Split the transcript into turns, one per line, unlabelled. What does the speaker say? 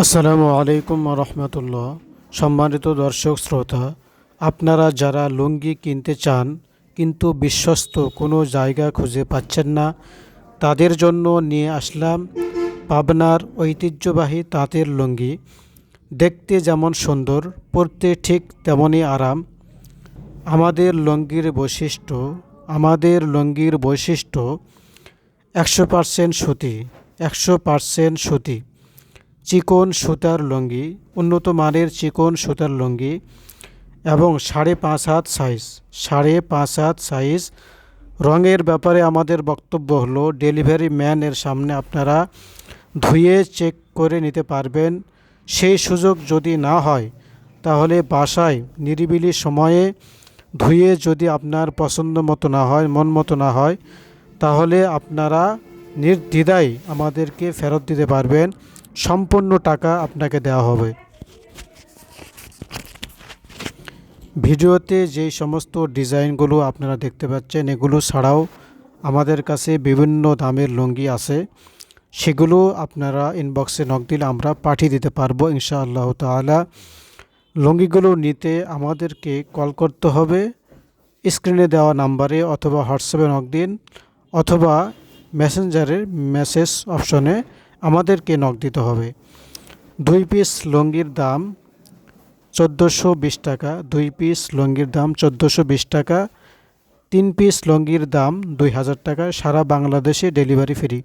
আসসালামু আলাইকুম রহমতুল্লাহ। সম্মানিত দর্শক শ্রোতা, আপনারা যারা লুঙ্গি কিনতে চান কিন্তু বিশ্বস্ত কোনো জায়গা খুঁজে পাচ্ছেন না, তাদের জন্য নিয়ে আসলাম পাবনার ঐতিহ্যবাহী তাঁতের লুঙ্গি। দেখতে যেমন সুন্দর, পরতে ঠিক তেমনই আরাম। আমাদের লুঙ্গির বৈশিষ্ট্য 100% সুতি, 100% সুতি, চিকন সুতার লুঙ্গি, উন্নত মানের চিকন সুতার লুঙ্গি এবং 5.5 হাত সাইজ, 5.5 হাত সাইজ। রঙের ব্যাপারে আমাদের বক্তব্য হলো, ডেলিভারি ম্যানের সামনে আপনারা ধুয়ে চেক করে নিতে পারবেন। সেই সুযোগ যদি না হয়, তাহলে বাসায় নিরিবিলি সময়ে ধুয়ে যদি আপনার পছন্দ মতো না হয়, মন মতো না হয়, তাহলে আপনারা নির্দ্বিধায় আমাদেরকে ফেরত দিতে পারবেন। সম্পূর্ণ টাকা আপনাকে দেওয়া হবে। ভিডিওতে যেই সমস্ত ডিজাইনগুলো আপনারা দেখতে পাচ্ছেন, এগুলো ছাড়াও আমাদের কাছে বিভিন্ন দামের লুঙ্গি আছে। সেগুলো আপনারা ইনবক্সে নক দিলে আমরা পাঠিয়ে দিতে পারবো ইনশাআল্লাহ তাআলা। লুঙ্গিগুলো নিতে আমাদেরকে কল করতে হবে স্ক্রিনে দেওয়া নাম্বারে, অথবা হোয়াটসঅ্যাপে নক দিন, অথবা মেসেঞ্জারের মেসেজ অপশনে আমাদেরকে নক দিতে হবে। 2 পিস লুঙ্গির দাম 1420 টাকা, 2 পিস লুঙ্গির দাম 1420 টাকা, 3 পিস লুঙ্গির দাম 2000 টাকা। সারা বাংলাদেশে ডেলিভারি ফ্রি।